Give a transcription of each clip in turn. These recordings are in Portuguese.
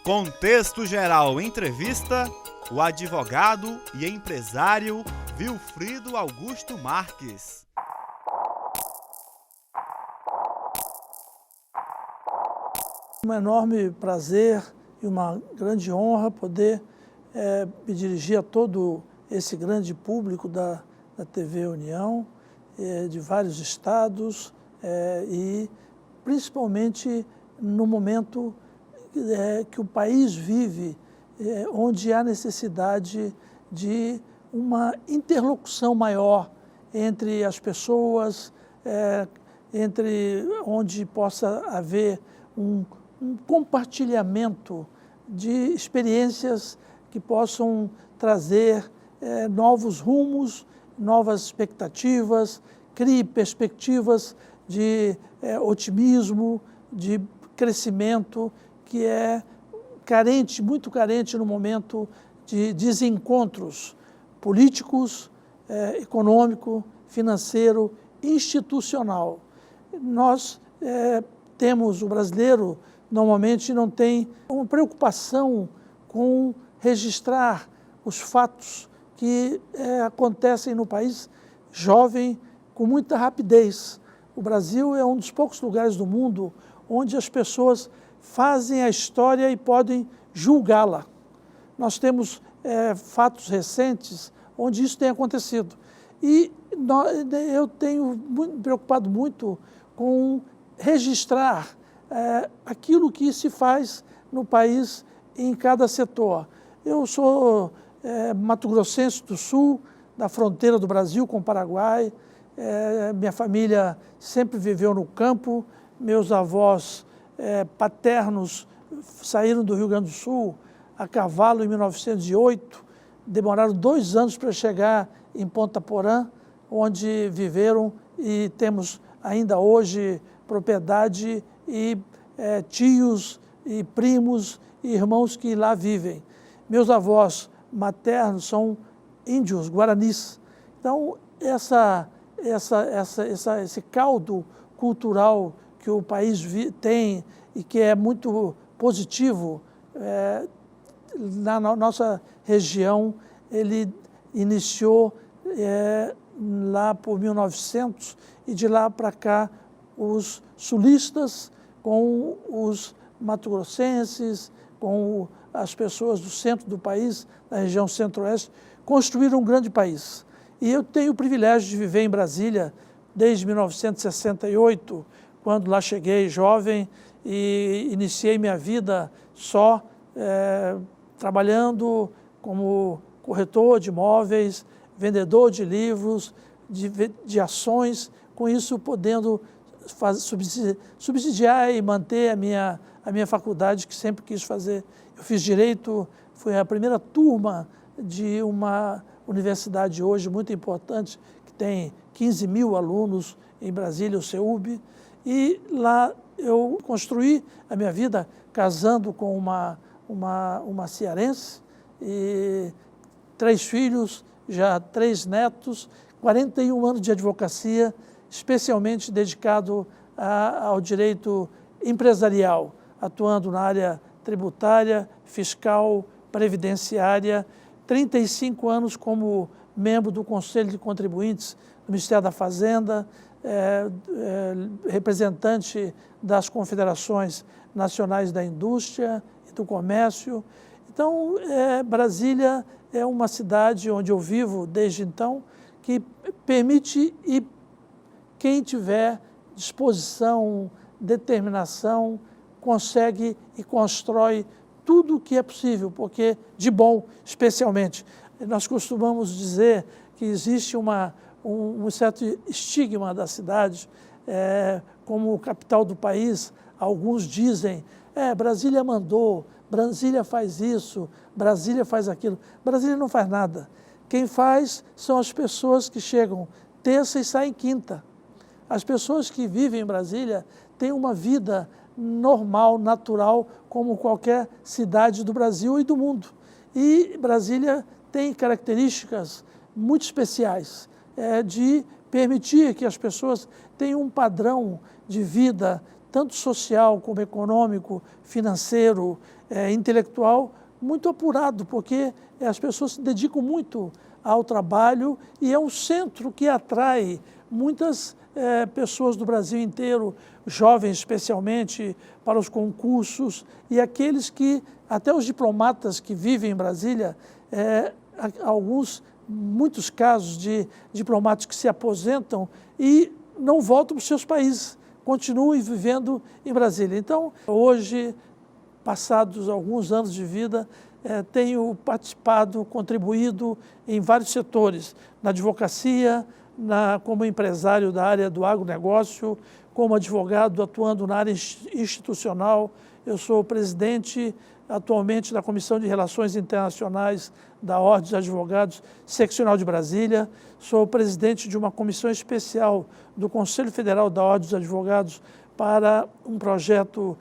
Contexto Geral entrevista o advogado e empresário Vilfrido Augusto Marques. Um enorme prazer e uma grande honra poder me dirigir a todo esse grande público da TV União, de vários estados e principalmente no momento que o país vive, onde há necessidade de uma interlocução maior entre as pessoas, onde possa haver um compartilhamento de experiências que possam trazer novos rumos, novas expectativas, crie perspectivas de otimismo, de crescimento, que é carente, muito carente no momento de desencontros políticos, econômico, financeiro, institucional. Nós temos, o brasileiro normalmente não tem uma preocupação com registrar os fatos que acontecem no país jovem com muita rapidez. O Brasil é um dos poucos lugares do mundo onde as pessoas fazem a história e podem julgá-la. Nós temos fatos recentes onde isso tem acontecido. E eu tenho me preocupado muito com registrar aquilo que se faz no país em cada setor. Eu sou mato-grossense do Sul, da fronteira do Brasil com o Paraguai. Minha família sempre viveu no campo, meus avós paternos saíram do Rio Grande do Sul a cavalo em 1908, demoraram 2 anos para chegar em Ponta Porã, onde viveram e temos ainda hoje propriedade e tios e primos e irmãos que lá vivem. Meus avós maternos são índios, guaranis. Então, esse caldo cultural que o país tem e que é muito positivo, na nossa região, ele iniciou lá por 1900 e de lá para cá os sulistas com os mato-grossenses, com as pessoas do centro do país, da região centro-oeste, construíram um grande país. E eu tenho o privilégio de viver em Brasília desde 1968, quando lá cheguei jovem e iniciei minha vida só trabalhando como corretor de imóveis, vendedor de livros, de ações, com isso podendo subsidiar e manter a minha faculdade, que sempre quis fazer. Eu fiz Direito, fui a primeira turma de uma universidade hoje muito importante, que tem 15 mil alunos em Brasília, o CEUB, e lá eu construí a minha vida casando com uma cearense, e 3 filhos, já 3 netos, 41 anos de advocacia, especialmente dedicado ao direito empresarial, atuando na área tributária, fiscal, previdenciária, 35 anos como membro do Conselho de Contribuintes do Ministério da Fazenda, representante das Confederações Nacionais da Indústria e do Comércio. Então, Brasília é uma cidade onde eu vivo desde então, que permite, e quem tiver disposição, determinação, consegue e constrói tudo o que é possível, porque de bom, especialmente. Nós costumamos dizer que existe um certo estigma da cidade como capital do país. Alguns dizem, Brasília mandou, Brasília faz isso, Brasília faz aquilo. Brasília não faz nada. Quem faz são as pessoas que chegam terça e saem quinta. As pessoas que vivem em Brasília têm uma vida normal, natural, como qualquer cidade do Brasil e do mundo. E Brasília tem características muito especiais de permitir que as pessoas tenham um padrão de vida, tanto social como econômico, financeiro, intelectual muito apurado, porque as pessoas se dedicam muito ao trabalho e é um centro que atrai muitas pessoas do Brasil inteiro, jovens especialmente, para os concursos, e aqueles que, até os diplomatas que vivem em Brasília, muitos casos de diplomatas que se aposentam e não voltam para os seus países, continuam vivendo em Brasília. Então, hoje, passados alguns anos de vida, tenho participado, contribuído em vários setores, na advocacia, como empresário da área do agronegócio, como advogado atuando na área institucional. Eu sou presidente atualmente da Comissão de Relações Internacionais da Ordem dos Advogados Seccional de Brasília, sou presidente de uma comissão especial do Conselho Federal da Ordem dos Advogados para um projeto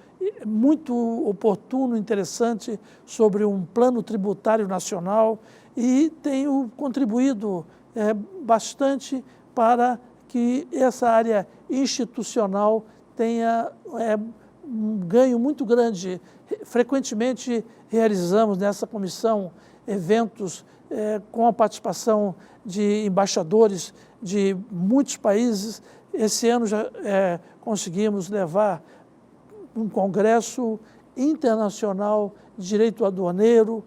muito oportuno, interessante, sobre um plano tributário nacional, e tenho contribuído bastante para que essa área institucional tenha um ganho muito grande. Frequentemente realizamos nessa comissão eventos com a participação de embaixadores de muitos países. Esse ano já conseguimos levar um congresso internacional de direito aduaneiro,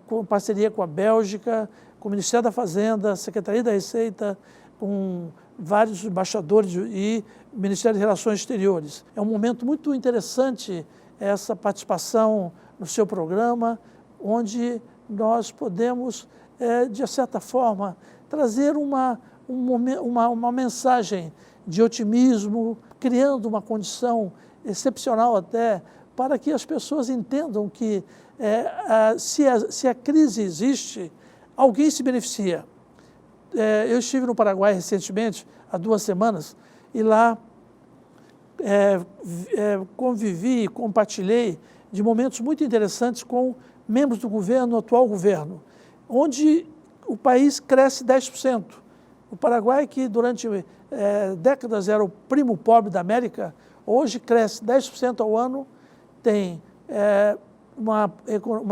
com parceria com a Bélgica, com o Ministério da Fazenda, Secretaria da Receita, com vários embaixadores e Ministério de Relações Exteriores. É um momento muito interessante essa participação no seu programa, onde nós podemos, de certa forma, trazer uma mensagem de otimismo, criando uma condição excepcional até, para que as pessoas entendam que se a crise existe, alguém se beneficia. Eu estive no Paraguai recentemente, há 2 semanas, e lá convivi e compartilhei de momentos muito interessantes com membros do governo, do atual governo, onde o país cresce 10%. O Paraguai, que durante décadas era o primo pobre da América, hoje cresce 10% ao ano, tem uma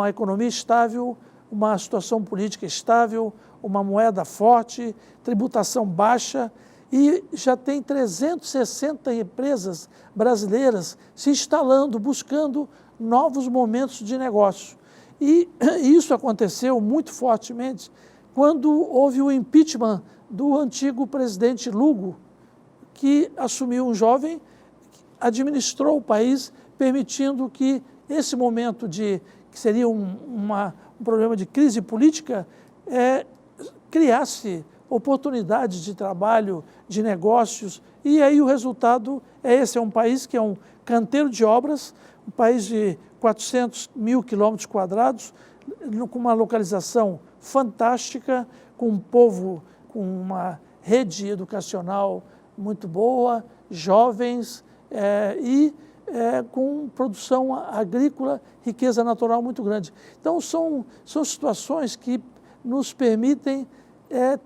economia estável, uma situação política estável, uma moeda forte, tributação baixa, e já tem 360 empresas brasileiras se instalando, buscando novos momentos de negócio. E isso aconteceu muito fortemente quando houve o impeachment do antigo presidente Lugo, que assumiu um jovem, administrou o país, permitindo que esse momento que seria um problema de crise política, criasse oportunidades de trabalho, de negócios, e aí o resultado esse. É um país que é um canteiro de obras, um país de 400 mil quilômetros quadrados, com uma localização fantástica, com um povo com uma rede educacional muito boa, jovens com produção agrícola, riqueza natural muito grande. Então, são situações que nos permitem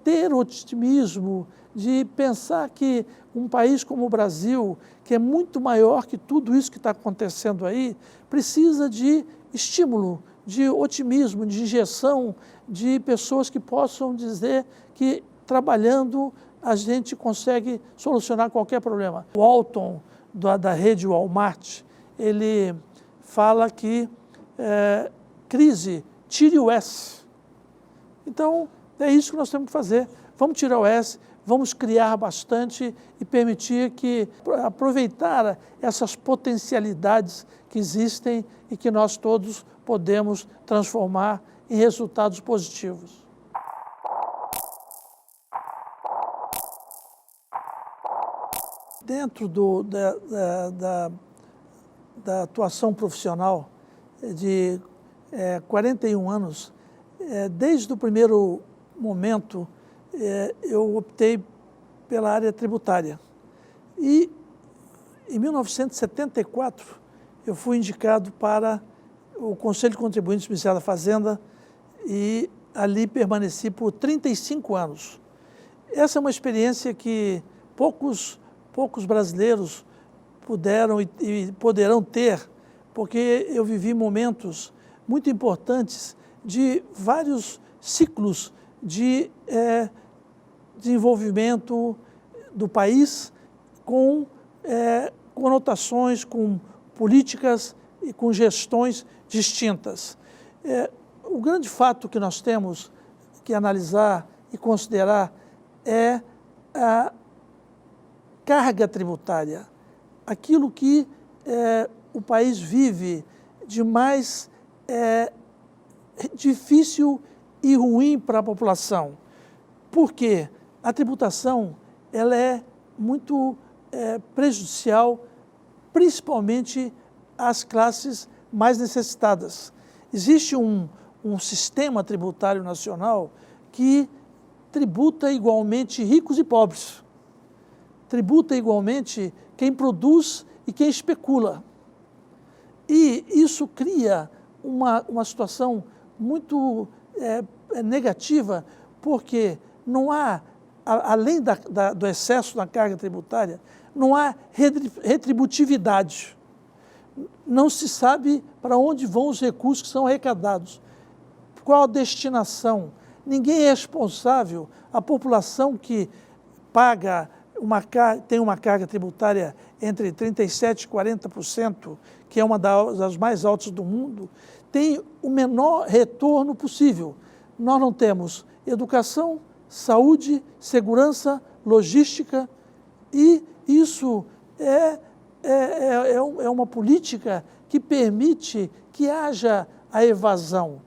ter otimismo de pensar que um país como o Brasil, que é muito maior que tudo isso que está acontecendo aí, precisa de estímulo, de otimismo, de injeção, de pessoas que possam dizer que trabalhando a gente consegue solucionar qualquer problema. O Walton, da rede Walmart, ele fala que crise, tire o S. Então, é isso que nós temos que fazer. Vamos tirar o S, vamos criar bastante e permitir aproveitar essas potencialidades que existem e que nós todos podemos transformar em resultados positivos. Dentro da atuação profissional de 41 anos, desde o primeiro momento, eu optei pela área tributária. E, em 1974, eu fui indicado para o Conselho de Contribuintes do Ministério da Fazenda e ali permaneci por 35 anos. Essa é uma experiência que poucos brasileiros puderam e poderão ter, porque eu vivi momentos muito importantes de vários ciclos de desenvolvimento do país com conotações, com políticas e com gestões distintas. O grande fato que nós temos que analisar e considerar é a carga tributária, aquilo que o país vive de mais difícil e ruim para a população. Porque a tributação ela é muito prejudicial, principalmente às classes mais necessitadas. Existe um sistema tributário nacional que tributa igualmente ricos e pobres. Tributa igualmente quem produz e quem especula. E isso cria uma situação muito negativa, porque não há, além do excesso da carga tributária, não há retributividade. Não se sabe para onde vão os recursos que são arrecadados, qual a destinação. Ninguém é responsável. A população que paga tem uma carga tributária entre 37% e 40%, que é uma das mais altas do mundo, tem o menor retorno possível. Nós não temos educação, saúde, segurança, logística, e isso é uma política que permite que haja a evasão,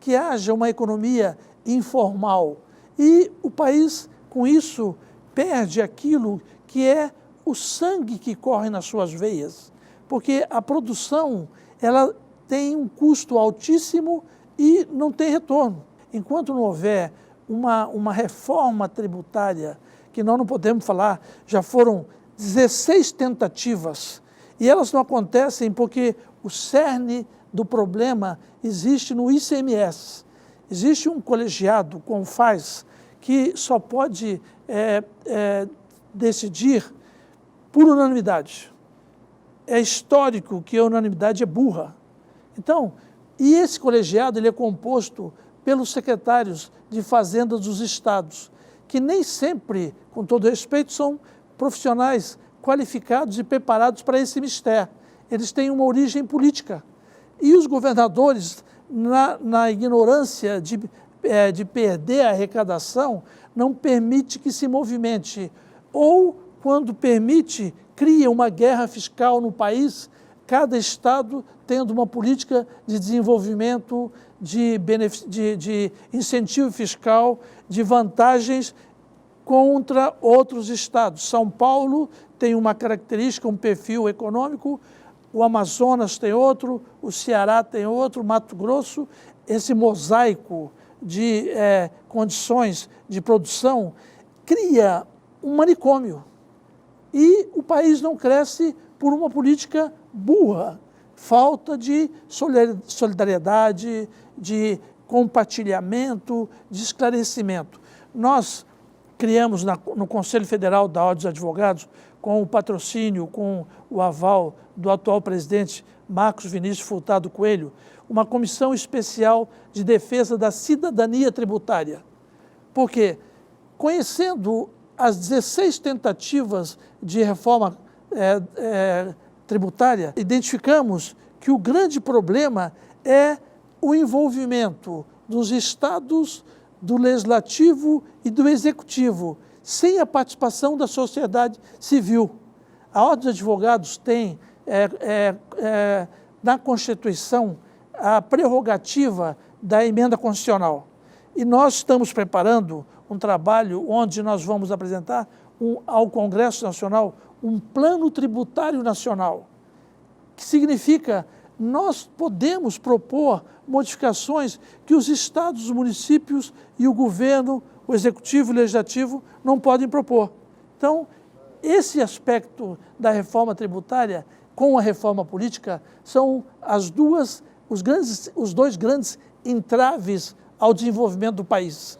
que haja uma economia informal. E o país, com isso, perde aquilo que é o sangue que corre nas suas veias, porque a produção ela tem um custo altíssimo e não tem retorno. Enquanto não houver uma reforma tributária, que nós não podemos falar, já foram 16 tentativas, e elas não acontecem porque o cerne do problema existe no ICMS. Existe um colegiado, CONFAZ, que só pode decidir por unanimidade. É histórico que a unanimidade é burra. Então, e esse colegiado ele é composto pelos secretários de Fazenda dos estados, que nem sempre, com todo respeito, são profissionais qualificados e preparados para esse mistério. Eles têm uma origem política. E os governadores, na ignorância de perder a arrecadação, não permite que se movimente. Ou, quando permite, cria uma guerra fiscal no país, cada estado tendo uma política de desenvolvimento, de incentivo fiscal, de vantagens contra outros estados. São Paulo tem uma característica, um perfil econômico, o Amazonas tem outro, o Ceará tem outro, o Mato Grosso, esse mosaico de condições de produção cria um manicômio. E o país não cresce por uma política burra, falta de solidariedade, de compartilhamento, de esclarecimento. Nós criamos no Conselho Federal da Ordem dos Advogados, com o patrocínio, com o aval do atual presidente Marcos Vinícius Furtado Coelho, uma comissão especial de defesa da cidadania tributária. Porque, conhecendo as 16 tentativas de reforma tributária, identificamos que o grande problema é o envolvimento dos estados, do legislativo e do executivo, sem a participação da sociedade civil. A Ordem dos Advogados tem, na Constituição, a prerrogativa da emenda constitucional. E nós estamos preparando um trabalho onde nós vamos apresentar ao Congresso Nacional um plano tributário nacional, que significa nós podemos propor modificações que os estados, os municípios e o governo, o executivo e o legislativo não podem propor. Então, esse aspecto da reforma tributária com a reforma política são os dois grandes entraves ao desenvolvimento do país.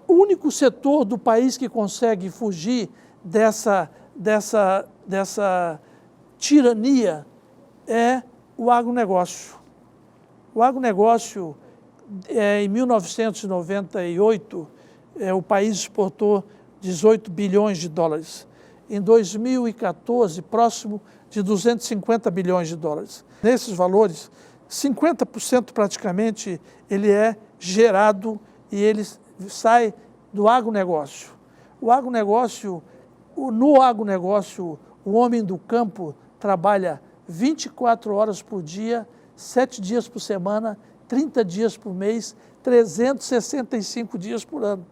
O único setor do país que consegue fugir dessa tirania é o agronegócio. O agronegócio, em 1998, o país exportou 18 bilhões de dólares. Em 2014, próximo de 250 bilhões de dólares. Nesses valores, 50% praticamente ele é gerado e ele sai do agronegócio. No agronegócio, o homem do campo trabalha 24 horas por dia, 7 dias por semana, 30 dias por mês, 365 dias por ano.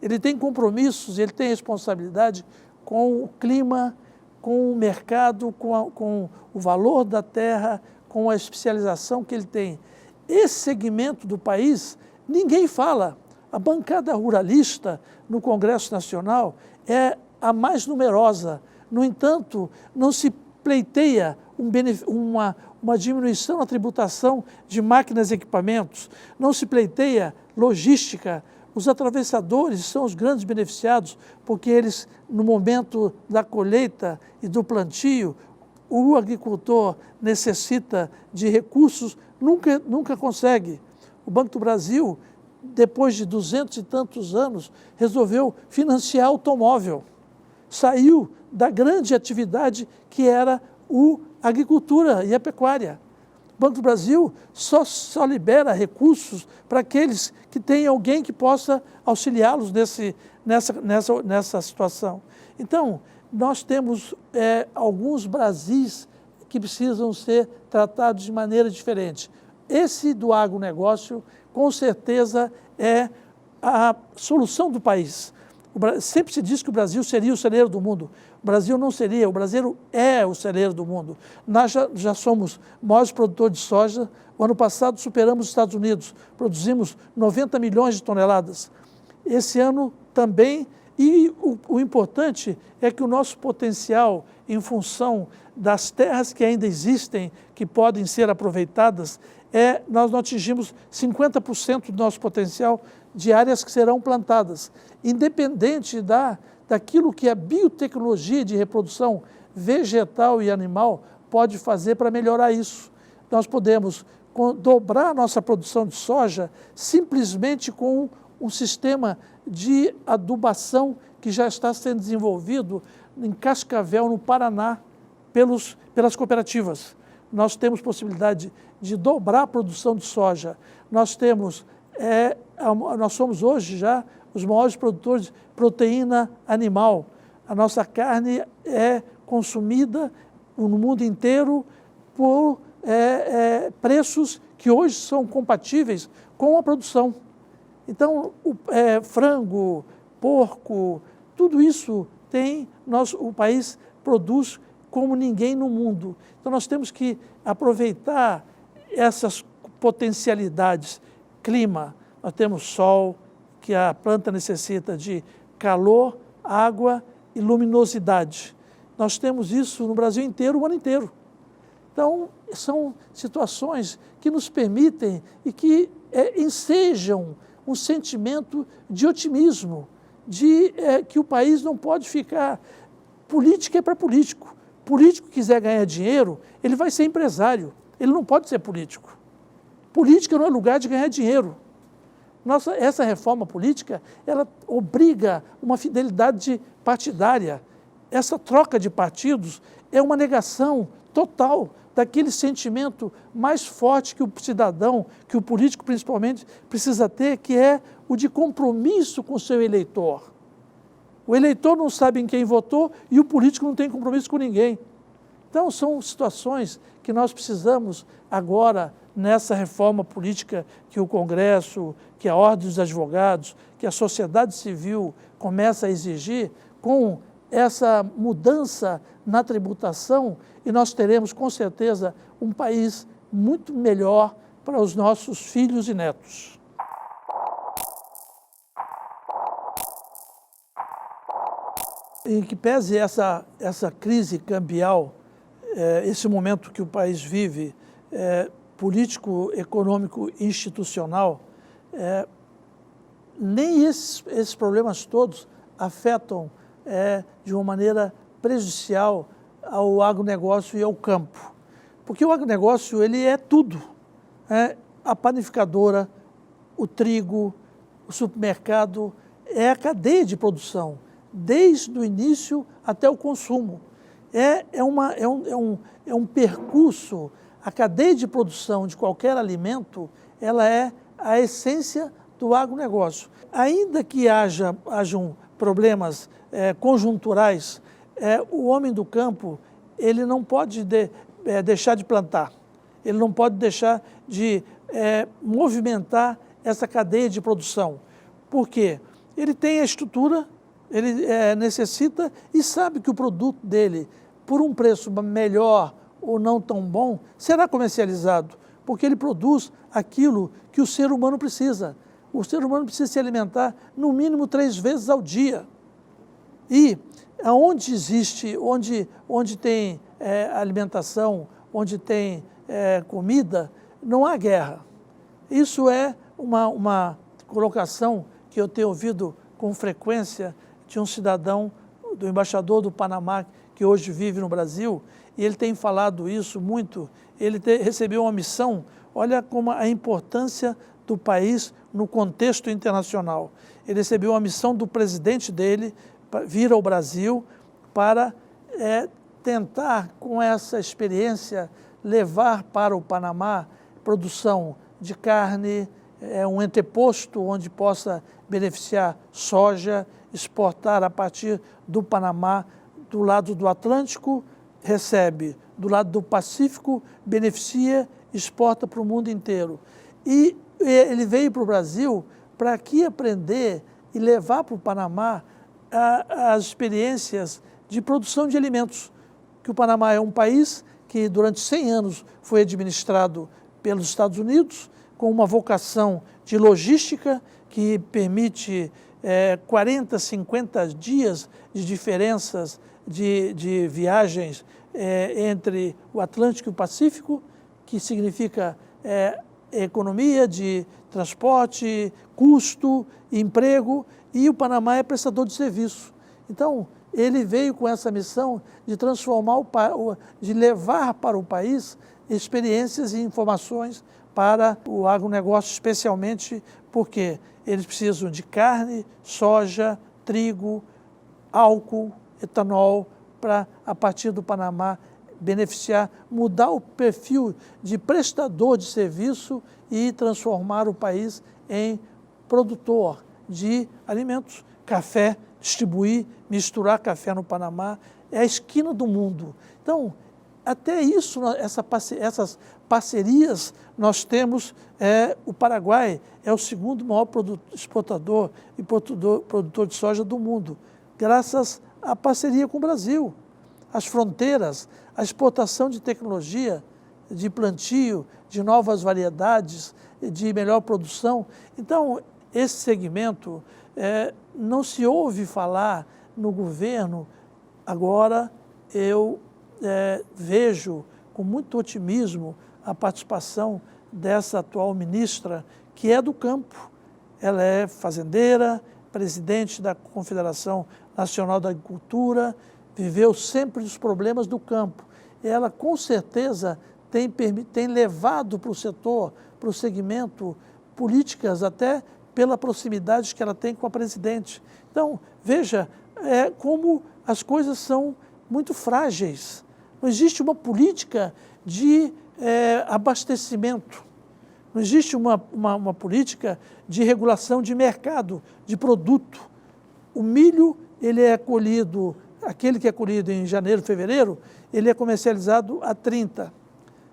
Ele tem compromissos, ele tem responsabilidade com o clima, com o mercado, com o valor da terra, com a especialização que ele tem. Esse segmento do país, ninguém fala. A bancada ruralista no Congresso Nacional é a mais numerosa. No entanto, não se pleiteia uma diminuição na tributação de máquinas e equipamentos, não se pleiteia logística. Os atravessadores são os grandes beneficiados, porque eles, no momento da colheita e do plantio, o agricultor necessita de recursos, nunca consegue. O Banco do Brasil, depois de 200 e tantos anos, resolveu financiar automóvel. Saiu da grande atividade que era a agricultura e a pecuária. O Banco do Brasil só libera recursos para aqueles que têm alguém que possa auxiliá-los nessa situação. Então, nós temos alguns Brasis que precisam ser tratados de maneira diferente. Esse do agronegócio, com certeza, é a solução do país. Sempre se diz que o Brasil seria o celeiro do mundo. O Brasil não seria, o Brasil é o celeiro do mundo. Nós já somos maiores produtores de soja. O ano passado superamos os Estados Unidos, produzimos 90 milhões de toneladas. Esse ano também, e o importante é que o nosso potencial, em função das terras que ainda existem, que podem ser aproveitadas, nós não atingimos 50% do nosso potencial de áreas que serão plantadas, independente daquilo que a biotecnologia de reprodução vegetal e animal pode fazer para melhorar isso. Nós podemos dobrar a nossa produção de soja simplesmente com um sistema de adubação que já está sendo desenvolvido em Cascavel, no Paraná, pelas cooperativas. Nós temos possibilidade de dobrar a produção de soja. Nós somos hoje já os maiores produtores de proteína animal. A nossa carne é consumida no mundo inteiro por preços que hoje são compatíveis com a produção. Então, frango, porco, tudo isso o país produz como ninguém no mundo. Então, nós temos que aproveitar essas potencialidades. Clima, nós temos sol, que a planta necessita de calor, água e luminosidade. Nós temos isso no Brasil inteiro, o ano inteiro. Então, são situações que nos permitem e que ensejam um sentimento de otimismo, que o país não pode ficar... Política é para político. Político que quiser ganhar dinheiro, ele vai ser empresário, ele não pode ser político. Política não é lugar de ganhar dinheiro. Essa reforma política, ela obriga uma fidelidade partidária. Essa troca de partidos é uma negação total daquele sentimento mais forte que o cidadão, que o político principalmente, precisa ter, que é o de compromisso com o seu eleitor. O eleitor não sabe em quem votou e o político não tem compromisso com ninguém. Então, são situações que nós precisamos agora, nessa reforma política que o Congresso, que a Ordem dos Advogados, que a sociedade civil começa a exigir, com essa mudança na tributação, e nós teremos, com certeza, um país muito melhor para os nossos filhos e netos. Em que pese essa crise cambial, esse momento que o país vive, político, econômico, institucional, nem esses problemas todos afetam de uma maneira prejudicial ao agronegócio e ao campo. Porque o agronegócio, ele é tudo. A panificadora, o trigo, o supermercado, é a cadeia de produção, desde o início até o consumo. É um percurso, a cadeia de produção de qualquer alimento, ela é a essência do agronegócio. Ainda que hajam problemas conjunturais, o homem do campo, ele não pode deixar de plantar, ele não pode deixar de movimentar essa cadeia de produção. Por quê? Ele tem a estrutura, ele necessita e sabe que o produto dele, por um preço melhor ou não tão bom, será comercializado, porque ele produz aquilo que o ser humano precisa. O ser humano precisa se alimentar no mínimo 3 vezes ao dia. E onde tem alimentação, onde tem comida, não há guerra. Isso é uma colocação que eu tenho ouvido com frequência de um cidadão, do embaixador do Panamá, que hoje vive no Brasil, e ele tem falado isso muito. Ele recebeu uma missão, olha como a importância do país no contexto internacional. Ele recebeu uma missão do presidente dele, vir ao Brasil, para tentar, com essa experiência, levar para o Panamá produção de carne, um entreposto onde possa beneficiar soja, exportar a partir do Panamá, do lado do Atlântico, recebe, do lado do Pacífico, beneficia, exporta para o mundo inteiro. E ele veio para o Brasil para aqui aprender e levar para o Panamá as experiências de produção de alimentos, que o Panamá é um país que durante 100 anos foi administrado pelos Estados Unidos, com uma vocação de logística que permite 40, 50 dias de diferenças de viagens entre o Atlântico e o Pacífico, que significa economia de transporte, custo, emprego, e o Panamá é prestador de serviço. Então, ele veio com essa missão de transformar, de levar para o país experiências e informações para o agronegócio, especialmente porque eles precisam de carne, soja, trigo, álcool, etanol, para, a partir do Panamá, beneficiar, mudar o perfil de prestador de serviço e transformar o país em produtor de alimentos, café, distribuir, misturar café no Panamá, é a esquina do mundo. Então, até isso, essas parcerias nós temos, o Paraguai é o segundo maior exportador e produtor de soja do mundo, graças à parceria com o Brasil. As fronteiras, a exportação de tecnologia, de plantio, de novas variedades, de melhor produção. Então, esse segmento não se ouve falar no governo. Agora, eu vejo com muito otimismo a participação dessa atual ministra, que é do campo. Ela é fazendeira, presidente da Confederação Nacional da Agricultura, viveu sempre os problemas do campo. Ela, com certeza, tem levado para o setor, para o segmento, políticas até pela proximidade que ela tem com a presidente. Então, veja como as coisas são muito frágeis. Não existe uma política de abastecimento, não existe uma política de regulação de mercado, de produto. O milho, ele é colhido, aquele que é colhido em janeiro, fevereiro, ele é comercializado a 30,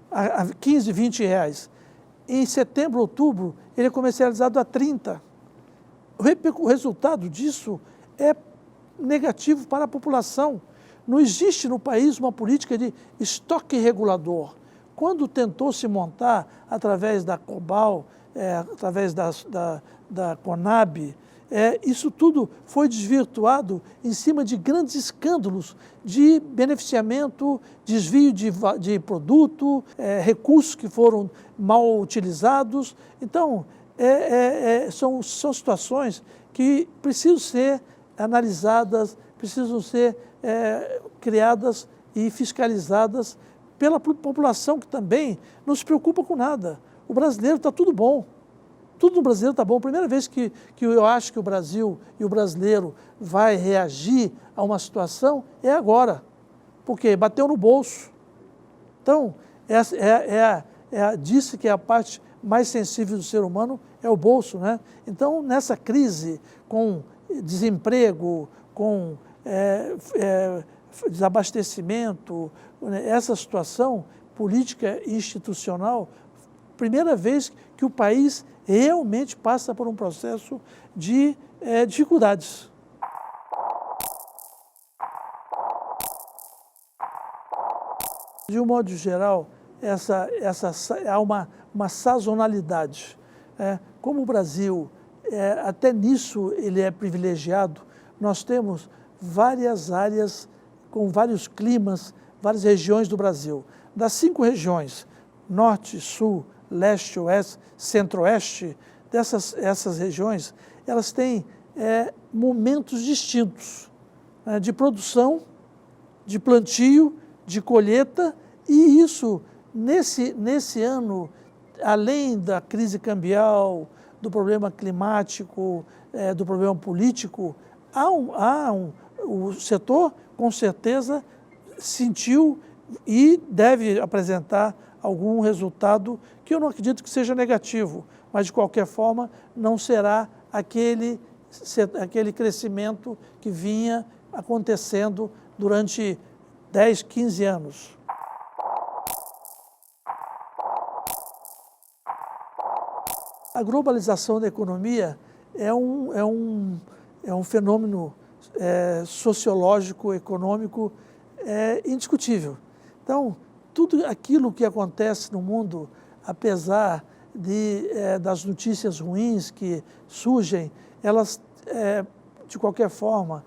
a 15, 20 reais. Em setembro, outubro, ele é comercializado a 30. O resultado disso é negativo para a população. Não existe no país uma política de estoque regulador. Quando tentou se montar através da Cobal, através da Conab, isso tudo foi desvirtuado em cima de grandes escândalos de beneficiamento, desvio de produto, recursos que foram mal utilizados. Então, são situações que precisam ser analisadas, precisam ser criadas e fiscalizadas pela população que também não se preocupa com nada. O brasileiro está tudo bom. Tudo no brasileiro está bom. A primeira vez que eu acho que o Brasil e o brasileiro vai reagir a uma situação é agora. Porque bateu no bolso. Então, disse que a parte mais sensível do ser humano é o bolso, né? Então, nessa crise, com desemprego, com desabastecimento, né, essa situação política e institucional, primeira vez que o país realmente passa por um processo de dificuldades. De um modo geral, há uma sazonalidade. Como o Brasil, até nisso ele é privilegiado, nós temos várias áreas com vários climas, várias regiões do Brasil. Das 5 regiões, norte, sul, leste, oeste, centro-oeste, essas regiões, elas têm momentos distintos, de produção, de plantio, de colheita, e isso, nesse ano, além da crise cambial, do problema climático, do problema político, o setor, com certeza, sentiu e deve apresentar algum resultado que eu não acredito que seja negativo, mas, de qualquer forma, não será aquele crescimento que vinha acontecendo durante 10, 15 anos. A globalização da economia é um fenômeno sociológico, econômico indiscutível. Então, tudo aquilo que acontece no mundo, apesar das notícias ruins que surgem, elas, de qualquer forma,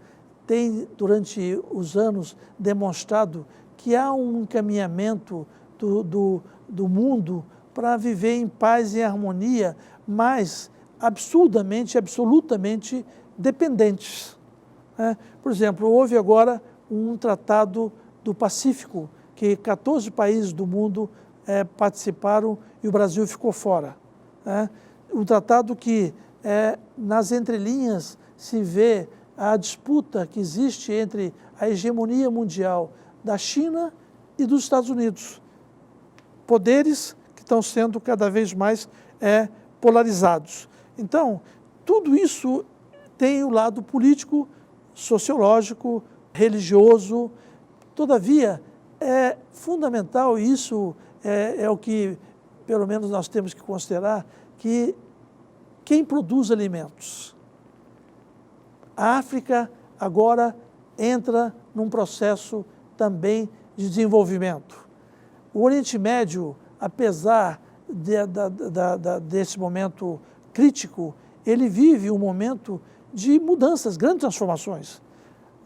têm, durante os anos, demonstrado que há um encaminhamento do mundo para viver em paz e harmonia, mas absolutamente dependentes. Por exemplo, houve agora um tratado do Pacífico, que 14 países do mundo participaram e o Brasil ficou fora. Um tratado que, nas entrelinhas, se vê a disputa que existe entre a hegemonia mundial da China e dos Estados Unidos. Poderes que estão sendo cada vez mais polarizados. Então, tudo isso tem o lado político, sociológico, religioso. Todavia, é fundamental, e isso é o que, pelo menos, nós temos que considerar, que quem produz alimentos. A África agora entra num processo também de desenvolvimento. O Oriente Médio, apesar desse momento crítico, ele vive um momento de mudanças, grandes transformações.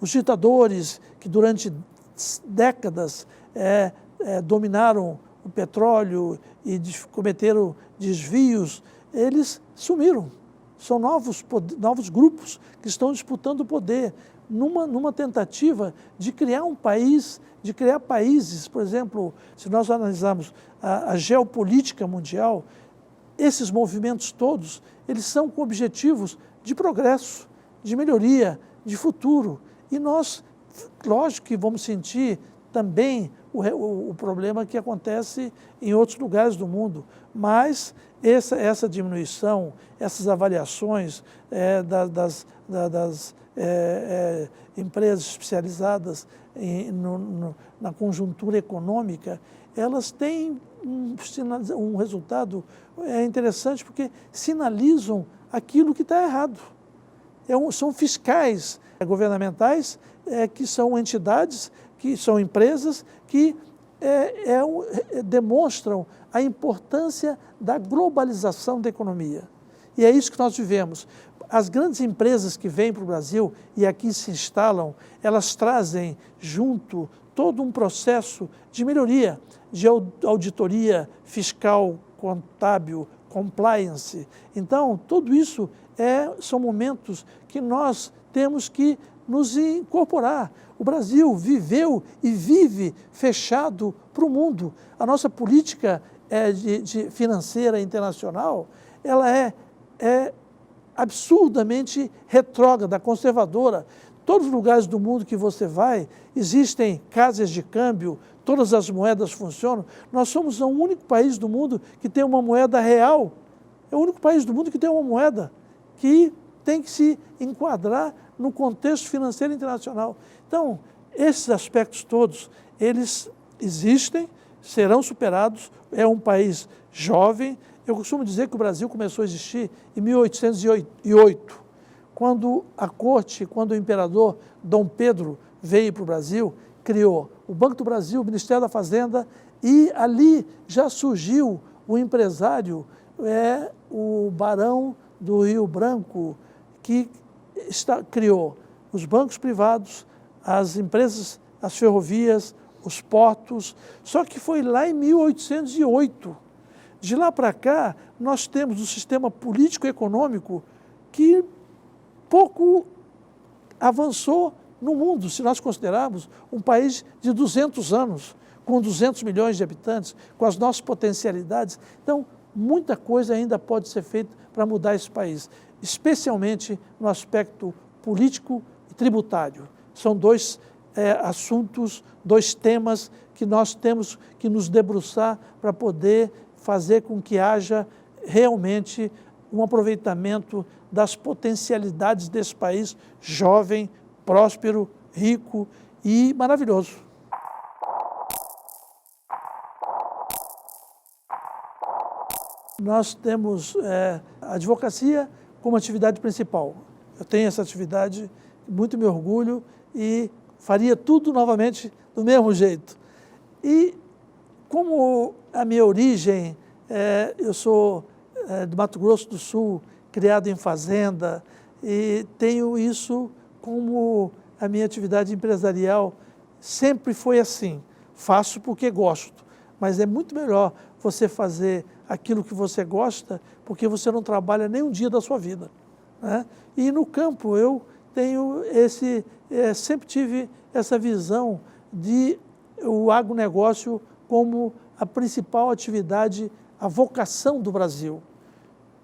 Os ditadores que durante décadas dominaram o petróleo e cometeram desvios, eles sumiram. São novos grupos que estão disputando o poder numa tentativa de criar um país, de criar países. Por exemplo, se nós analisarmos a geopolítica mundial, esses movimentos todos, eles são com objetivos de progresso, de melhoria, de futuro. E nós, lógico que vamos sentir também o problema que acontece em outros lugares do mundo, mas essa diminuição, essas avaliações das empresas especializadas na conjuntura econômica, elas têm um resultado interessante, porque sinalizam aquilo que está errado. São fiscais governamentais, que são entidades, que são empresas que demonstram a importância da globalização da economia. E é isso que nós vivemos. As grandes empresas que vêm para o Brasil e aqui se instalam, elas trazem junto todo um processo de melhoria, de auditoria fiscal, contábil, compliance. Então, tudo isso são momentos que nós temos que nos incorporar. O Brasil viveu e vive fechado para o mundo. A nossa política financeira internacional, ela é absurdamente retrógrada, conservadora. Todos os lugares do mundo que você vai, existem casas de câmbio, todas as moedas funcionam. Nós somos o único país do mundo que tem uma moeda real. É o único país do mundo que tem uma moeda que tem que se enquadrar no contexto financeiro internacional. Então, esses aspectos todos, eles existem, serão superados. É um país jovem. Eu costumo dizer que o Brasil começou a existir em 1808, quando o imperador Dom Pedro veio para o Brasil, criou o Banco do Brasil, o Ministério da Fazenda, e ali já surgiu o empresário, o Barão do Rio Branco, que criou os bancos privados, as empresas, as ferrovias, os portos, só que foi lá em 1808. De lá para cá, nós temos um sistema político-econômico que pouco avançou no mundo, se nós considerarmos um país de 200 anos, com 200 milhões de habitantes, com as nossas potencialidades. Então, muita coisa ainda pode ser feita para mudar esse país, especialmente no aspecto político e tributário. São dois assuntos, dois temas que nós temos que nos debruçar para poder fazer com que haja realmente um aproveitamento das potencialidades desse país jovem, próspero, rico e maravilhoso. Nós temos a advocacia como atividade principal. Eu tenho essa atividade, muito me orgulho e faria tudo novamente do mesmo jeito. E como a minha origem, eu sou do Mato Grosso do Sul, criado em fazenda, e tenho isso como a minha atividade empresarial, sempre foi assim. Faço porque gosto, mas é muito melhor você fazer aquilo que você gosta, porque você não trabalha nem um dia da sua vida, né? E no campo eu tenho sempre tive essa visão de o agronegócio como a principal atividade, a vocação do Brasil.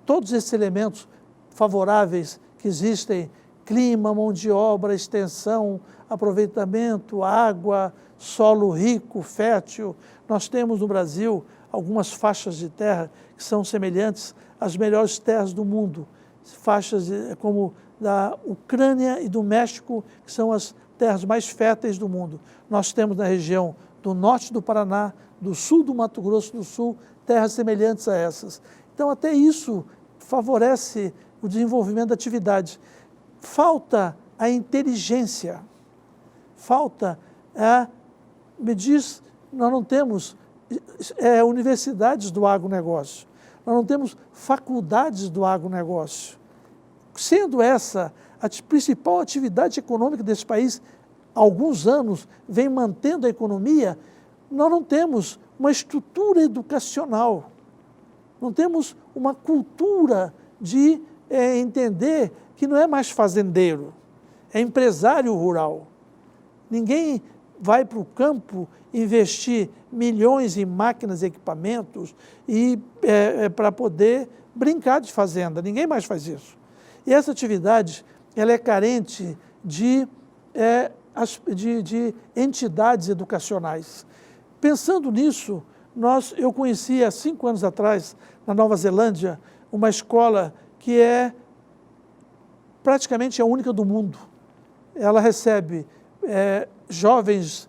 Todos esses elementos favoráveis que existem, clima, mão de obra, extensão, aproveitamento, água, solo rico, fértil. Nós temos no Brasil algumas faixas de terra que são semelhantes às melhores terras do mundo, faixas como da Ucrânia e do México, que são as terras mais férteis do mundo. Nós temos na região do norte do Paraná, do sul do Mato Grosso do Sul, terras semelhantes a essas. Então, até isso favorece o desenvolvimento da atividade. Falta a inteligência, falta nós não temos universidades do agronegócio, nós não temos faculdades do agronegócio. Sendo essa a principal atividade econômica desse país, há alguns anos vem mantendo a economia, nós não temos uma estrutura educacional, não temos uma cultura de entender que não é mais fazendeiro, é empresário rural. Ninguém vai para o campo investir milhões em máquinas e equipamentos para poder brincar de fazenda, ninguém mais faz isso. E essa atividade ela é carente de entidades educacionais. Pensando nisso, eu conheci há 5 anos atrás, na Nova Zelândia, uma escola que é praticamente a única do mundo. Ela recebe jovens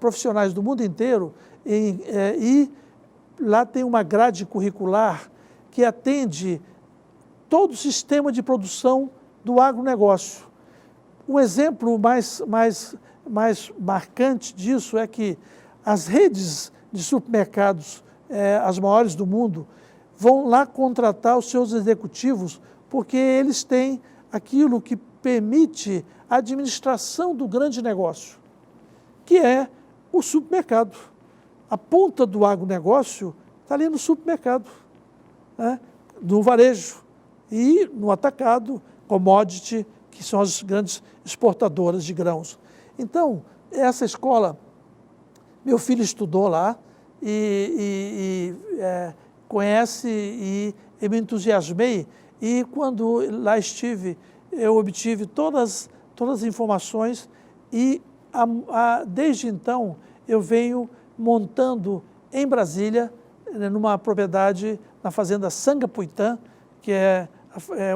profissionais do mundo inteiro e lá tem uma grade curricular que atende todo o sistema de produção do agronegócio. O exemplo mais marcante disso é que as redes de supermercados, as maiores do mundo, vão lá contratar os seus executivos porque eles têm aquilo que permite a administração do grande negócio, que é o supermercado. A ponta do agronegócio está ali no supermercado, né? No varejo e no atacado, commodity, que são as grandes exportadoras de grãos. Então, essa escola, meu filho estudou lá e conhece e eu me entusiasmei. E quando lá estive, eu obtive todas as informações e desde então eu venho montando em Brasília, numa propriedade na fazenda Sangapuitã, que é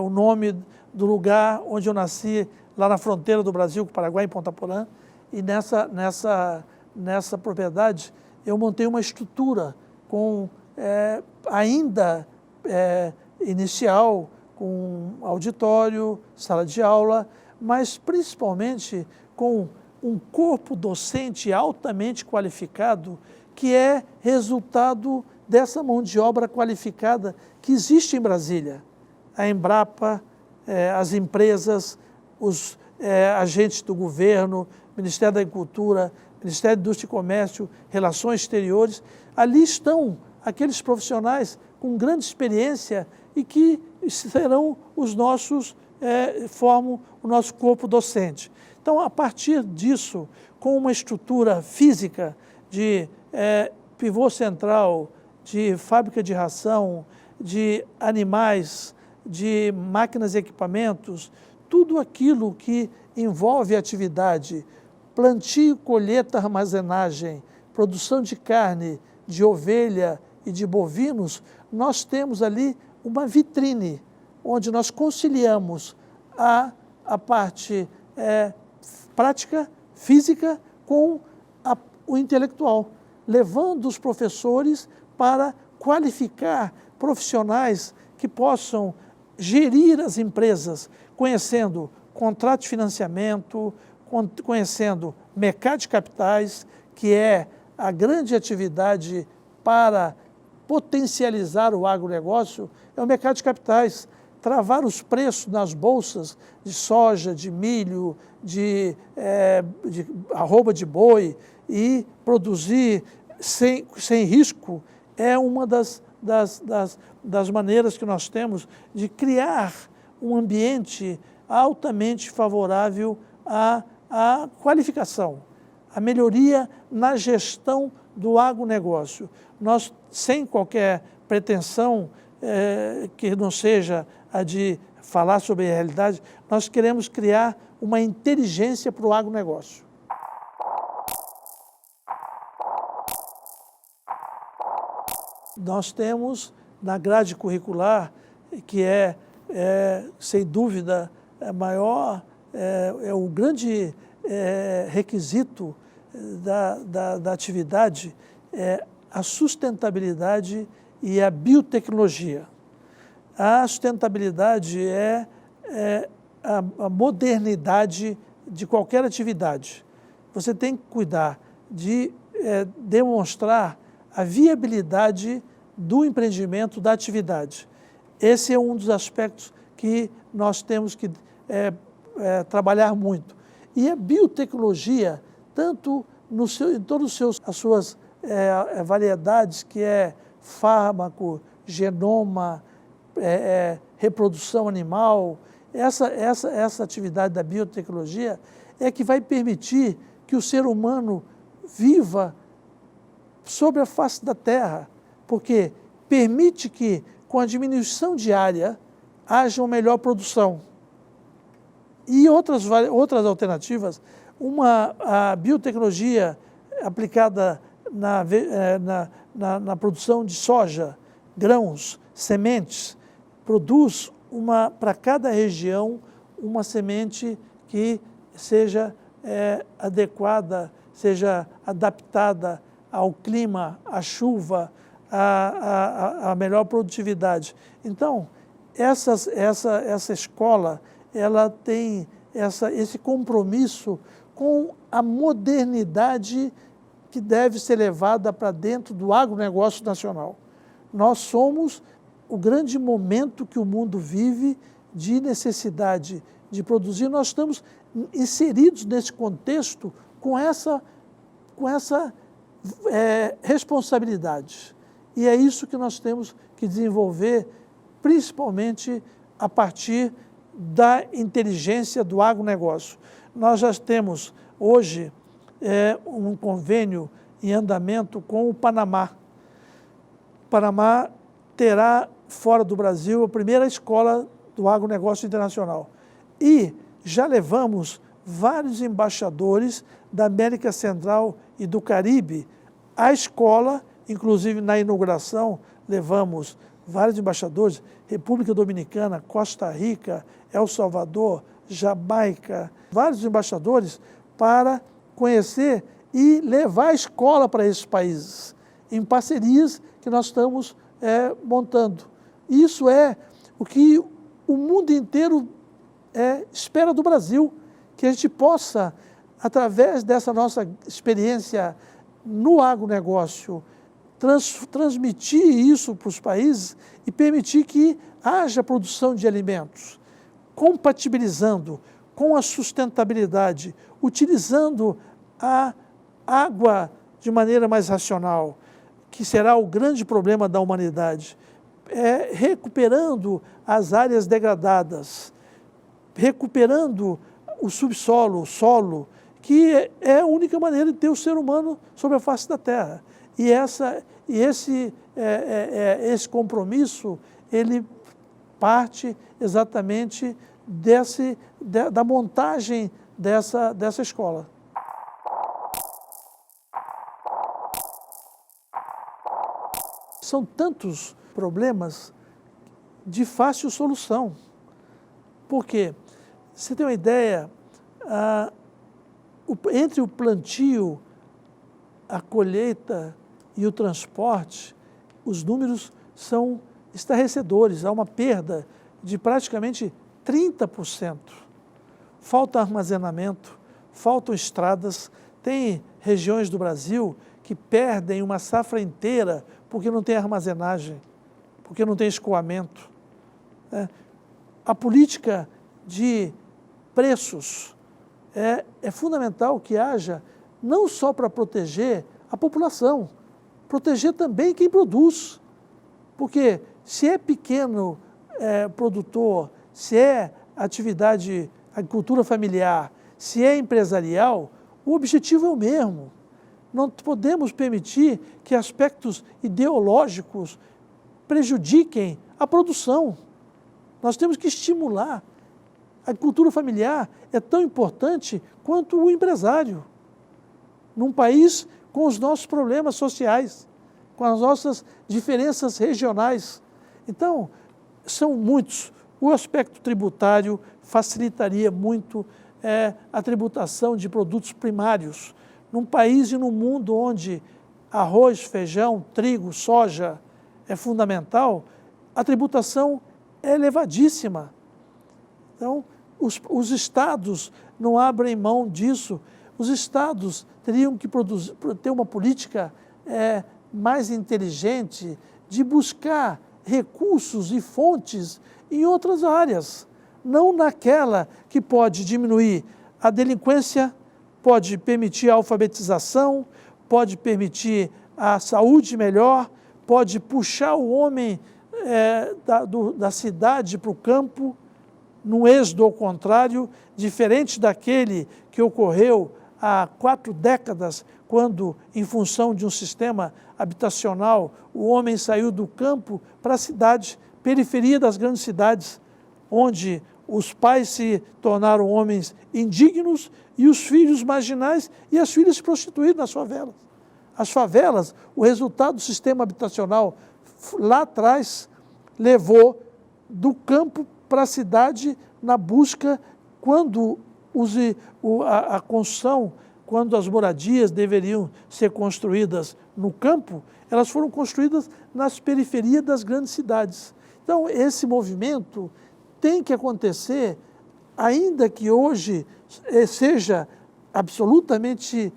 o nome do lugar onde eu nasci, lá na fronteira do Brasil com o Paraguai, em Ponta Porã. E nessa propriedade eu montei uma estrutura com ainda inicial, com auditório, sala de aula, mas principalmente com um corpo docente altamente qualificado, que é resultado dessa mão de obra qualificada que existe em Brasília. A Embrapa, as empresas, os agentes do governo, Ministério da Agricultura, Ministério da Indústria e Comércio, Relações Exteriores, ali estão aqueles profissionais com grande experiência e que serão os nossos, formam o nosso corpo docente. Então, a partir disso, com uma estrutura física de pivô central, de fábrica de ração, de animais, de máquinas e equipamentos, tudo aquilo que envolve atividade, plantio, colheita, armazenagem, produção de carne, de ovelha e de bovinos, nós temos ali uma vitrine, onde nós conciliamos a parte prática, física, com o intelectual, levando os professores para qualificar profissionais que possam gerir as empresas, conhecendo contrato de financiamento, conhecendo mercado de capitais, que é a grande atividade para potencializar o agronegócio, é o mercado de capitais. Travar os preços nas bolsas de soja, de milho, de arroba de boi e produzir sem risco é uma das maneiras que nós temos de criar um ambiente altamente favorável à qualificação, à melhoria na gestão do agronegócio. Nós, sem qualquer pretensão que não seja a de falar sobre a realidade, nós queremos criar uma inteligência para o agronegócio. Nós temos na grade curricular, que sem dúvida, o grande requisito da atividade, a sustentabilidade e a biotecnologia. A sustentabilidade é a modernidade de qualquer atividade. Você tem que cuidar de demonstrar a viabilidade do empreendimento, da atividade. Esse é um dos aspectos que nós temos que trabalhar muito. E a biotecnologia, tanto em todas as suas variedades, que é fármaco, genoma, reprodução animal, essa atividade da biotecnologia é que vai permitir que o ser humano viva sobre a face da Terra, porque permite que, com a diminuição diária, haja uma melhor produção. E outras alternativas, a biotecnologia aplicada na produção de soja, grãos, sementes, produz para cada região uma semente que seja adequada, seja adaptada ao clima, à chuva, à melhor produtividade. Então, essa escola, ela tem esse compromisso com a modernidade que deve ser levada para dentro do agronegócio nacional. Nós somos o grande momento que o mundo vive de necessidade de produzir. Nós estamos inseridos nesse contexto com essa responsabilidade. E é isso que nós temos que desenvolver, principalmente a partir da inteligência do agronegócio. Nós já temos hoje um convênio em andamento com o Panamá. O Panamá terá, fora do Brasil, a primeira escola do agronegócio internacional. E já levamos vários embaixadores da América Central e do Caribe à escola, inclusive na inauguração levamos vários embaixadores, República Dominicana, Costa Rica, El Salvador, Jamaica, vários embaixadores para conhecer e levar a escola para esses países, em parcerias que nós estamos montando. Isso é o que o mundo inteiro espera do Brasil, que a gente possa, através dessa nossa experiência no agronegócio, transmitir isso para os países e permitir que haja produção de alimentos, compatibilizando com a sustentabilidade, utilizando a água de maneira mais racional, que será o grande problema da humanidade, recuperando as áreas degradadas, recuperando o subsolo, o solo, que é a única maneira de ter o ser humano sobre a face da Terra. E esse compromisso, ele parte exatamente da montagem dessa escola. São tantos problemas de fácil solução. Por quê? Você tem uma ideia, entre o plantio, a colheita e o transporte, os números são estarrecedores. Há uma perda de praticamente 30%. Falta armazenamento, faltam estradas. Tem regiões do Brasil que perdem uma safra inteira porque não tem armazenagem, porque não tem escoamento. A política de preços é fundamental que haja, não só para proteger a população, proteger também quem produz. Porque se é pequeno produtor, se é atividade, agricultura familiar, se é empresarial, o objetivo é o mesmo. Não podemos permitir que aspectos ideológicos prejudiquem a produção. Nós temos que estimular. A agricultura familiar é tão importante quanto o empresário. Num país com os nossos problemas sociais, com as nossas diferenças regionais. Então, são muitos. O aspecto tributário facilitaria muito a tributação de produtos primários. Num país e num mundo onde arroz, feijão, trigo, soja é fundamental, a tributação é elevadíssima. Então, os estados não abrem mão disso. Os estados teriam que ter uma política mais inteligente de buscar recursos e fontes em outras áreas, não naquela que pode diminuir a delinquência, pode permitir a alfabetização, pode permitir a saúde melhor, pode puxar o homem da cidade para o campo, num êxodo ao contrário, diferente daquele que ocorreu há 4 décadas, quando, em função de um sistema habitacional, o homem saiu do campo para a cidade, periferia das grandes cidades, onde os pais se tornaram homens indignos e os filhos marginais e as filhas se prostituíram nas favelas. As favelas, o resultado do sistema habitacional lá atrás, levou do campo para a cidade na busca, quando a construção, quando as moradias deveriam ser construídas no campo, elas foram construídas nas periferias das grandes cidades. Então, esse movimento tem que acontecer, ainda que hoje seja absolutamente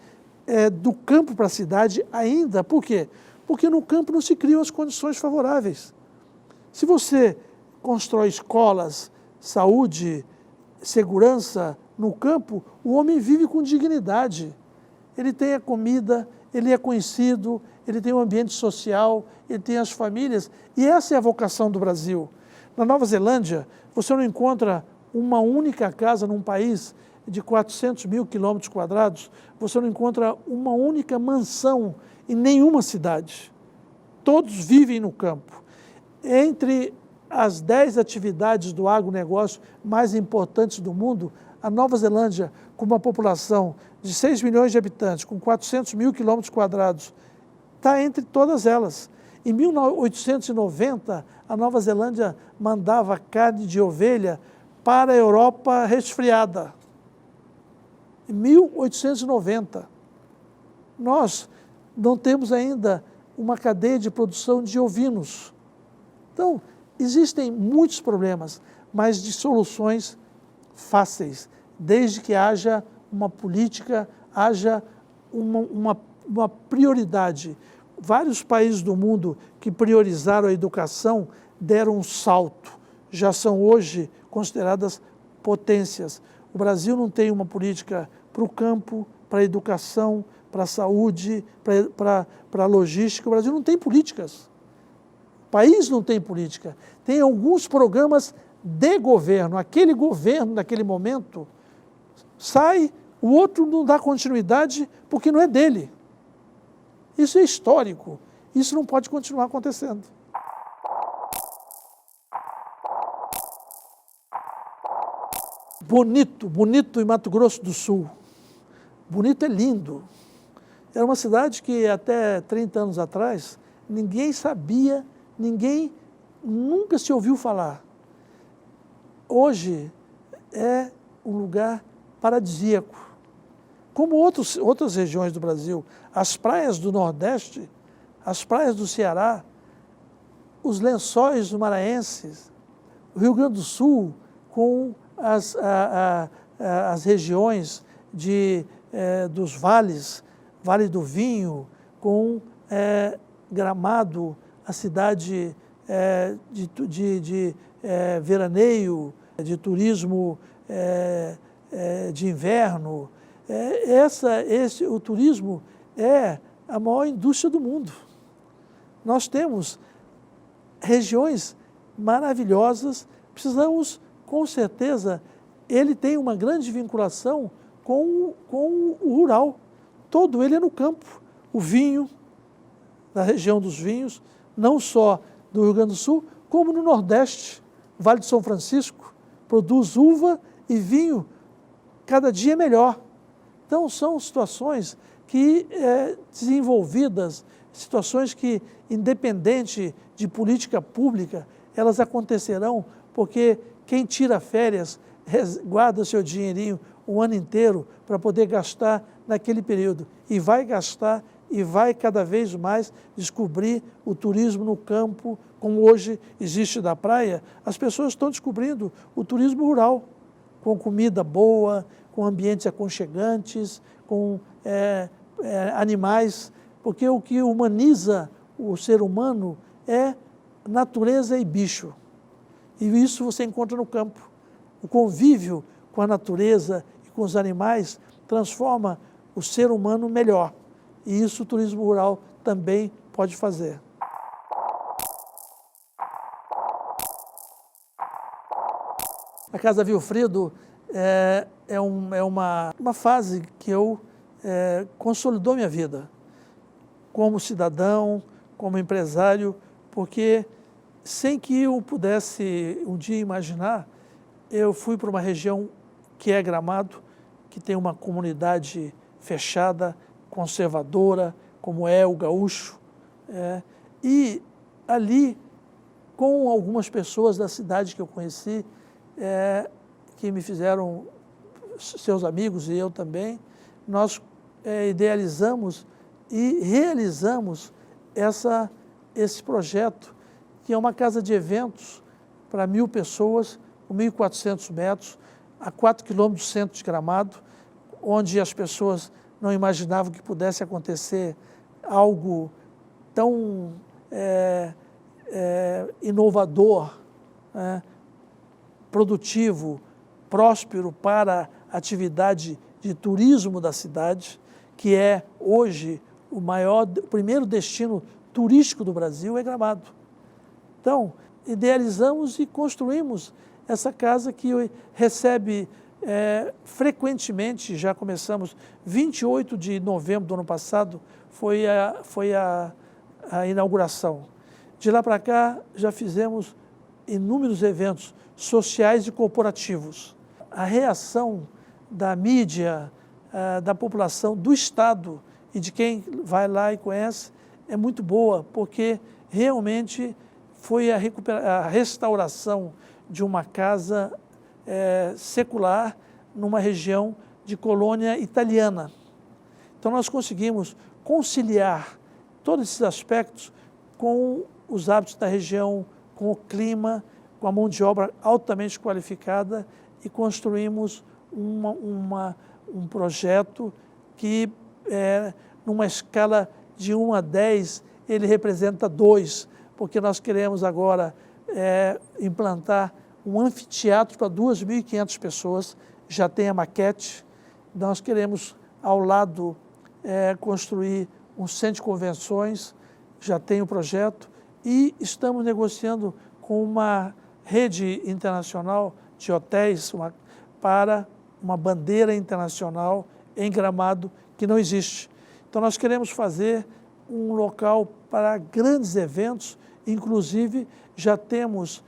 do campo para a cidade ainda. Por quê? Porque no campo não se criam as condições favoráveis. Se você constrói escolas, saúde, segurança no campo, o homem vive com dignidade. Ele tem a comida, ele é conhecido, ele tem um ambiente social, ele tem as famílias, e essa é a vocação do Brasil. Na Nova Zelândia, você não encontra uma única casa num país de 400 mil quilômetros quadrados, você não encontra uma única mansão em nenhuma cidade. Todos vivem no campo. Entre as 10 atividades do agronegócio mais importantes do mundo, a Nova Zelândia, com uma população de 6 milhões de habitantes, com 400 mil quilômetros quadrados, está entre todas elas. Em 1890, a Nova Zelândia mandava carne de ovelha para a Europa resfriada. Em 1890. Nós não temos ainda uma cadeia de produção de ovinos. Então, existem muitos problemas, mas de soluções fáceis, desde que haja uma política, haja uma prioridade. Vários países do mundo que priorizaram a educação deram um salto, já são hoje consideradas potências. O Brasil não tem uma política para o campo, para a educação, para a saúde, para a logística. O Brasil não tem políticas. O país não tem política. Tem alguns programas de governo. Aquele governo, naquele momento, sai, o outro não dá continuidade porque não é dele. Isso é histórico. Isso não pode continuar acontecendo. Bonito em Mato Grosso do Sul. Bonito é lindo. Era uma cidade que até 30 anos atrás ninguém sabia, ninguém nunca se ouviu falar. Hoje é um lugar paradisíaco. Como outras regiões do Brasil, as praias do Nordeste, as praias do Ceará, os lençóis maranhenses, o Rio Grande do Sul, com as regiões dos vales, Vale do Vinho, com Gramado, a cidade de veraneio, de turismo de inverno. O turismo é a maior indústria do mundo. Nós temos regiões maravilhosas, precisamos, com certeza, ele tem uma grande vinculação com o rural. Todo ele é no campo. O vinho, na região dos vinhos, não só do Rio Grande do Sul, como no Nordeste. O Vale de São Francisco produz uva e vinho cada dia melhor. Então, são situações que, desenvolvidas, situações que, independente de política pública, elas acontecerão, porque quem tira férias guarda seu dinheirinho um ano inteiro para poder gastar naquele período. E vai gastar e vai cada vez mais descobrir o turismo no campo, como hoje existe da praia. As pessoas estão descobrindo o turismo rural, com comida boa, com ambientes aconchegantes, com animais, porque o que humaniza o ser humano é natureza e bicho. E isso você encontra no campo. O convívio com a natureza e com os animais transforma o ser humano melhor. E isso o turismo rural também pode fazer. A Casa Vilfredo é uma fase que consolidou minha vida como cidadão, como empresário, porque sem que eu pudesse um dia imaginar, eu fui para uma região que é Gramado, que tem uma comunidade fechada, conservadora, como é o gaúcho, e ali, com algumas pessoas da cidade que eu conheci, que me fizeram seus amigos e eu também, nós idealizamos e realizamos esse projeto, que é uma casa de eventos para 1.000 pessoas, com 1.400 metros, a 4 quilômetros do centro de Gramado, onde as pessoas não imaginavam que pudesse acontecer algo tão inovador, produtivo, próspero para a atividade de turismo da cidade, que é hoje o primeiro destino turístico do Brasil, é Gramado. Então, idealizamos e construímos essa casa que recebe frequentemente. Já começamos, 28 de novembro do ano passado foi a inauguração. De lá para cá já fizemos inúmeros eventos sociais e corporativos. A reação da mídia, da população, do Estado e de quem vai lá e conhece é muito boa, porque realmente foi a restauração de uma casa secular numa região de colônia italiana. Então nós conseguimos conciliar todos esses aspectos com os hábitos da região, com o clima, com a mão de obra altamente qualificada, e construímos um projeto que, numa escala de 1 a 10, ele representa 2, porque nós queremos agora implantar um anfiteatro para 2.500 pessoas, já tem a maquete. Nós queremos, ao lado, construir um centro de convenções, já tem o projeto, e estamos negociando com uma rede internacional de hotéis para uma bandeira internacional em Gramado que não existe. Então nós queremos fazer um local para grandes eventos, inclusive já temos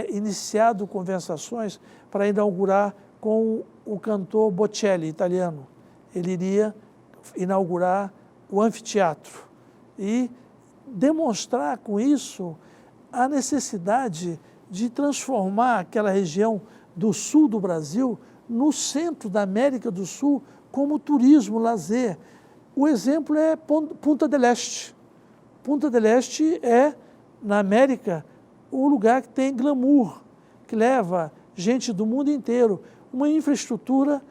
iniciado conversações para inaugurar com o cantor Bocelli, italiano. Ele iria inaugurar o anfiteatro e demonstrar com isso a necessidade de transformar aquela região do sul do Brasil no centro da América do Sul como turismo, lazer. O exemplo é Punta del Este. Punta del Este é, na América, o lugar que tem glamour, que leva gente do mundo inteiro. Uma infraestrutura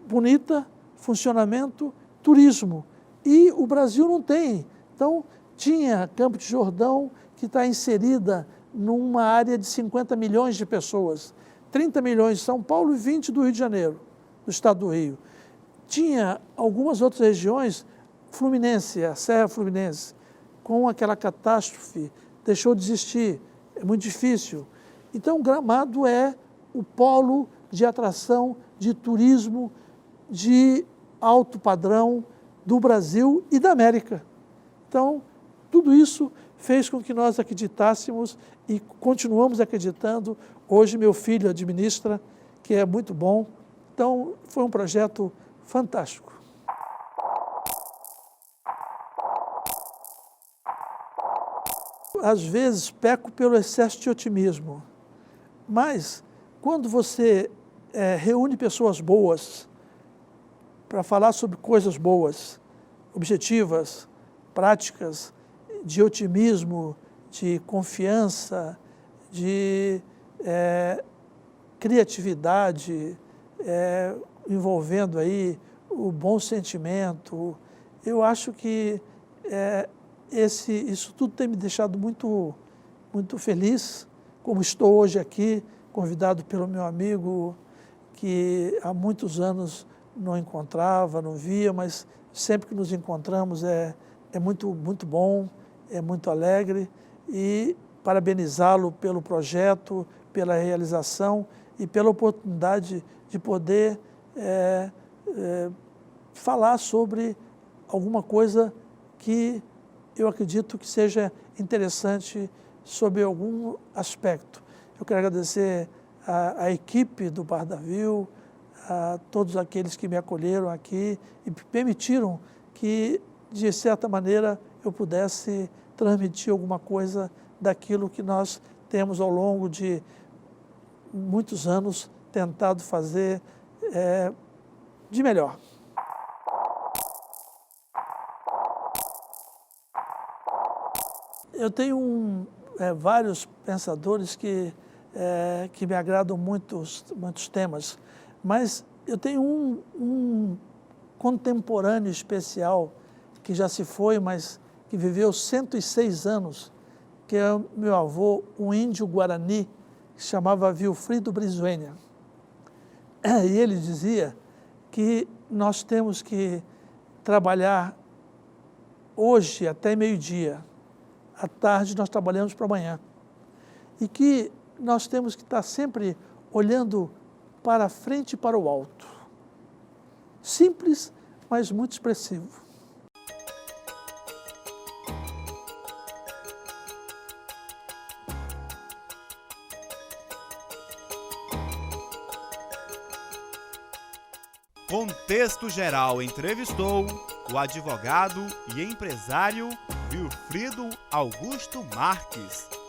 bonita, funcionamento, turismo. E o Brasil não tem. Então, tinha Campo de Jordão, que está inserida numa área de 50 milhões de pessoas. 30 milhões de São Paulo e 20 do Rio de Janeiro, do estado do Rio. Tinha algumas outras regiões, Fluminense, a Serra Fluminense, com aquela catástrofe, deixou de existir, é muito difícil. Então, Gramado é o polo de atração, de turismo, de alto padrão do Brasil e da América. Então, tudo isso fez com que nós acreditássemos e continuamos acreditando. Hoje meu filho administra, que é muito bom. Então, foi um projeto fantástico. Às vezes peco pelo excesso de otimismo, mas quando você reúne pessoas boas para falar sobre coisas boas, objetivas, práticas, de otimismo, de confiança, de criatividade, envolvendo aí o bom sentimento, eu acho que isso tudo tem me deixado muito, muito feliz, como estou hoje aqui, convidado pelo meu amigo, que há muitos anos não encontrava, não via, mas sempre que nos encontramos é muito, muito bom, é muito alegre, e parabenizá-lo pelo projeto, pela realização e pela oportunidade de poder falar sobre alguma coisa que eu acredito que seja interessante sobre algum aspecto. Eu quero agradecer a equipe do Bardavil, a todos aqueles que me acolheram aqui e permitiram que, de certa maneira, eu pudesse transmitir alguma coisa daquilo que nós temos ao longo de muitos anos tentado fazer de melhor. Eu tenho vários pensadores que me agradam muitos temas, mas eu tenho um contemporâneo especial que já se foi, mas que viveu 106 anos, que é o meu avô, um índio guarani, que se chamava Vilfrido Brizuela. E ele dizia que nós temos que trabalhar hoje até meio-dia, à tarde nós trabalhamos para amanhã. e que nós temos que estar sempre olhando para frente e para o alto. Simples, mas muito expressivo. Contexto Geral entrevistou o advogado e empresário Vilfrido Augusto Marques.